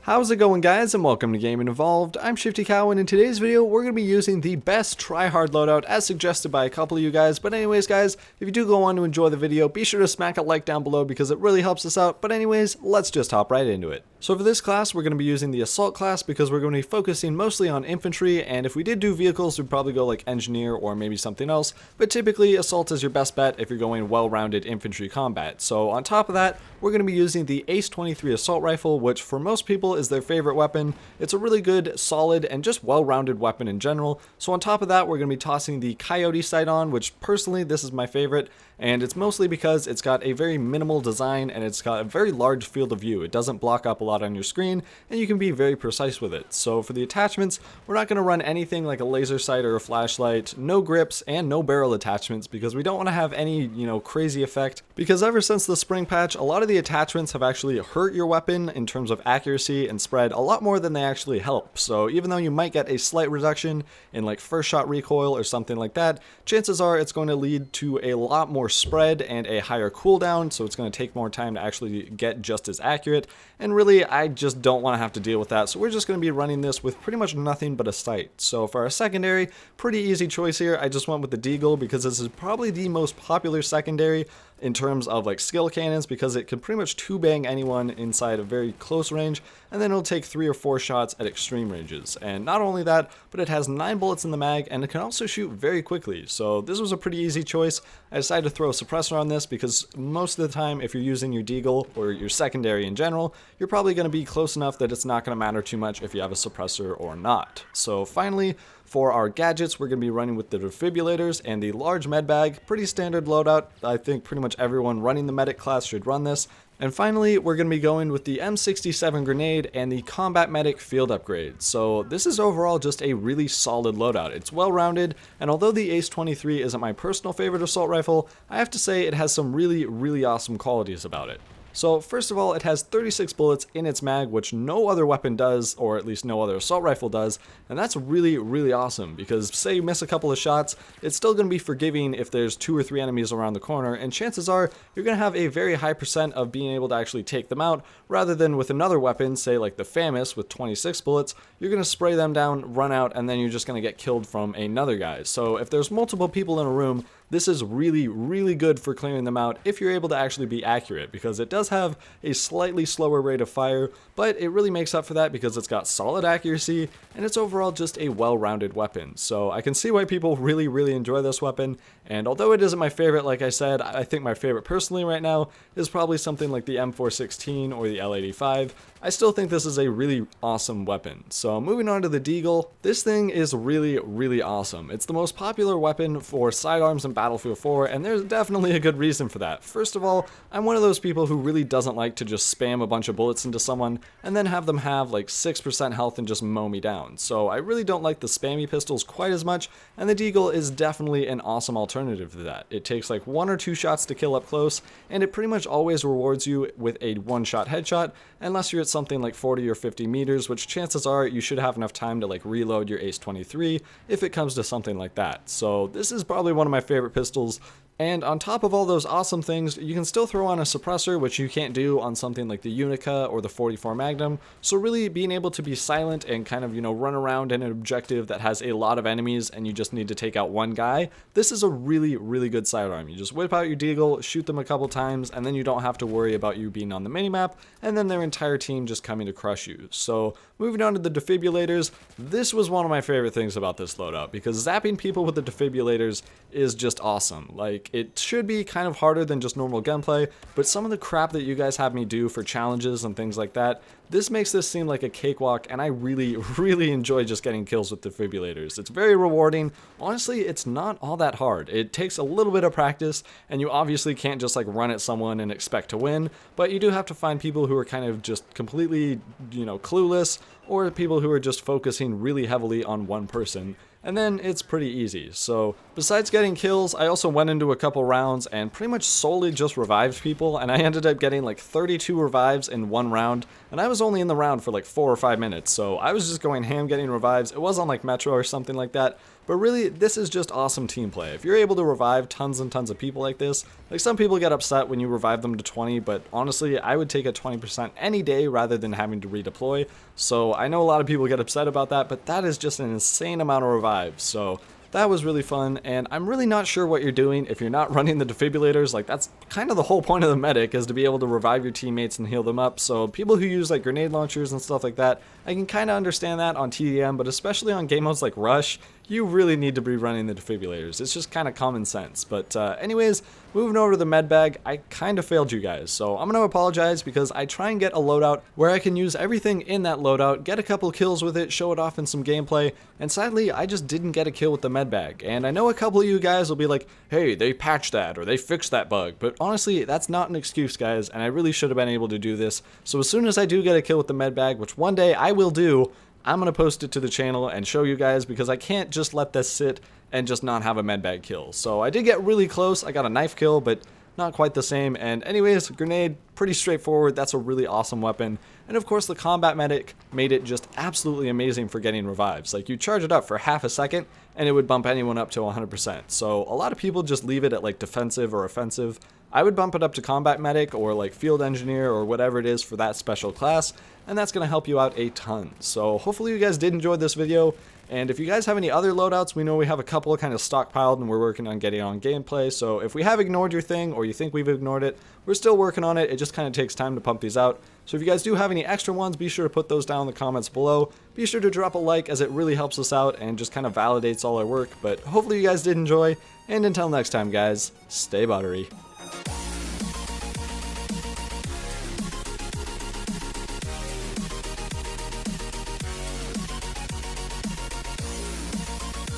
How's it going, guys, and welcome to Gaming Evolved. I'm Shifty Cow, and in today's video we're going to be using the best tryhard loadout as suggested by a couple of you guys. But anyways, guys, if you do go on to enjoy the video, be sure to smack a like down below because it really helps us out. But anyways, let's just hop right into it. So for this class, we're going to be using the Assault class because we're going to be focusing mostly on infantry, and if we did do vehicles, we'd probably go like Engineer or maybe something else, but typically Assault is your best bet if you're going well-rounded infantry combat. So on top of that, we're going to be using the Ace 23 Assault Rifle, which for most people is their favorite weapon. It's a really good, solid, and just well-rounded weapon in general. So on top of that, we're going to be tossing the Coyote sight on, which personally this is my favorite, and it's mostly because it's got a very minimal design and it's got a very large field of view. It doesn't block up a lot on your screen, and you can be very precise with it. So for the attachments, we're not going to run anything like a laser sight or a flashlight, no grips, and no barrel attachments because we don't want to have any, crazy effect. Because ever since the spring patch, a lot of the attachments have actually hurt your weapon in terms of accuracy and spread a lot more than they actually help. So even though you might get a slight reduction in like first shot recoil or something like that, chances are it's going to lead to a lot more spread and a higher cooldown, so it's going to take more time to actually get just as accurate, and really I just don't want to have to deal with that, so we're just going to be running this with pretty much nothing but a sight. So for our secondary, pretty easy choice here. I just went with the Deagle because this is probably the most popular secondary in terms of like skill cannons, because it can pretty much two bang anyone inside a very close range, and then it'll take 3 or 4 shots at extreme ranges. And not only that, but it has 9 bullets in the mag, and it can also shoot very quickly. So this was a pretty easy choice. I decided to throw a suppressor on this because most of the time if you're using your Deagle or your secondary in general, you're probably going to be close enough that it's not going to matter too much if you have a suppressor or not. So finally, for our gadgets, we're going to be running with the defibrillators and the large med bag. Pretty standard loadout. I think pretty much everyone running the medic class should run this. And finally, we're going to be going with the M67 grenade and the combat medic field upgrade. So this is overall just a really solid loadout. It's well rounded, and although the Ace 23 isn't my personal favorite assault rifle, I have to say it has some really awesome qualities about it. So first of all, it has 36 bullets in its mag, which no other weapon does, or at least no other assault rifle does, and that's really awesome because say you miss a couple of shots, it's still going to be forgiving if there's 2 or 3 enemies around the corner, and chances are you're going to have a very high percent of being able to actually take them out, rather than with another weapon, say like the FAMAS with 26 bullets, you're going to spray them down, run out, and then you're just going to get killed from another guy. So if there's multiple people in a room, this is really good for clearing them out if you're able to actually be accurate, because it does have a slightly slower rate of fire, but it really makes up for that because it's got solid accuracy and it's overall just a well-rounded weapon. So I can see why people really enjoy this weapon, and although it isn't my favorite, like I said, I think my favorite personally right now is probably something like the M416 or the L85. I still think this is a really awesome weapon. So moving on to the Deagle, this thing is really awesome. It's the most popular weapon for sidearms in Battlefield 4, and there's definitely a good reason for that. First of all, I'm one of those people who really doesn't like to just spam a bunch of bullets into someone and then have them have like 6% health and just mow me down. So I really don't like the spammy pistols quite as much, and the Deagle is definitely an awesome alternative to that. It takes like 1 or 2 shots to kill up close, and it pretty much always rewards you with a one-shot headshot, unless you're at something like 40 or 50 meters, which chances are you should have enough time to like reload your Ace 23 if it comes to something like that. So this is probably one of my favorite pistols. And on top of all those awesome things, you can still throw on a suppressor, which you can't do on something like the Unica or the 44 Magnum. So really being able to be silent and kind of, run around in an objective that has a lot of enemies and you just need to take out one guy, this is a really good sidearm. You just whip out your Deagle, shoot them a couple times, and then you don't have to worry about you being on the minimap, and then their entire team just coming to crush you. So moving on to the defibrillators, this was one of my favorite things about this loadout, because zapping people with the defibrillators is just awesome. Like, it should be kind of harder than just normal gunplay, but some of the crap that you guys have me do for challenges and things like that, this makes this seem like a cakewalk, and I really enjoy just getting kills with defibrillators. It's very rewarding. Honestly, it's not all that hard. It takes a little bit of practice, and you obviously can't just like run at someone and expect to win, but you do have to find people who are kind of just completely, clueless, or people who are just focusing really heavily on one person. And then it's pretty easy. So besides getting kills, I also went into a couple rounds and pretty much solely just revived people, and I ended up getting like 32 revives in one round, and I was was only in the round for like 4 or 5 minutes, so I was just going ham getting revives. It wasn't like Metro or something like that, but really, this is just awesome team play. If you're able to revive tons and tons of people like this, like some people get upset when you revive them to 20, but honestly, I would take a 20% any day rather than having to redeploy. So I know a lot of people get upset about that, but that is just an insane amount of revives. So that was really fun, and I'm really not sure what you're doing if you're not running the defibrillators. Like, that's kind of the whole point of the medic, is to be able to revive your teammates and heal them up. So people who use like grenade launchers and stuff like that, I can kind of understand that on TDM, but especially on game modes like Rush, you really need to be running the defibrillators. It's just kind of common sense. But anyways, moving over to the med bag, I kind of failed you guys. So I'm going to apologize because I try and get a loadout where I can use everything in that loadout, get a couple kills with it, show it off in some gameplay, and sadly, I just didn't get a kill with the med bag. And I know a couple of you guys will be like, hey, they patched that or they fixed that bug. But honestly, that's not an excuse, guys, and I really should have been able to do this. So as soon as I do get a kill with the med bag, which one day I will do, I'm going to post it to the channel and show you guys, because I can't just let this sit and just not have a medbag kill. So I did get really close. I got a knife kill, but not quite the same. And anyways, grenade, pretty straightforward. That's a really awesome weapon. And of course, the combat medic made it just absolutely amazing for getting revives. Like, you charge it up for half a second and it would bump anyone up to 100%. So a lot of people just leave it at like defensive or offensive. I would bump it up to combat medic or like field engineer or whatever it is for that special class, and that's going to help you out a ton. So hopefully you guys did enjoy this video, and if you guys have any other loadouts, we know we have a couple kind of stockpiled and we're working on getting on gameplay. So if we have ignored your thing or you think we've ignored it, we're still working on it. It just kind of takes time to pump these out. So if you guys do have any extra ones, be sure to put those down in the comments below. Be sure to drop a like, as it really helps us out and just kind of validates all our work. But hopefully you guys did enjoy, and until next time guys, stay buttery.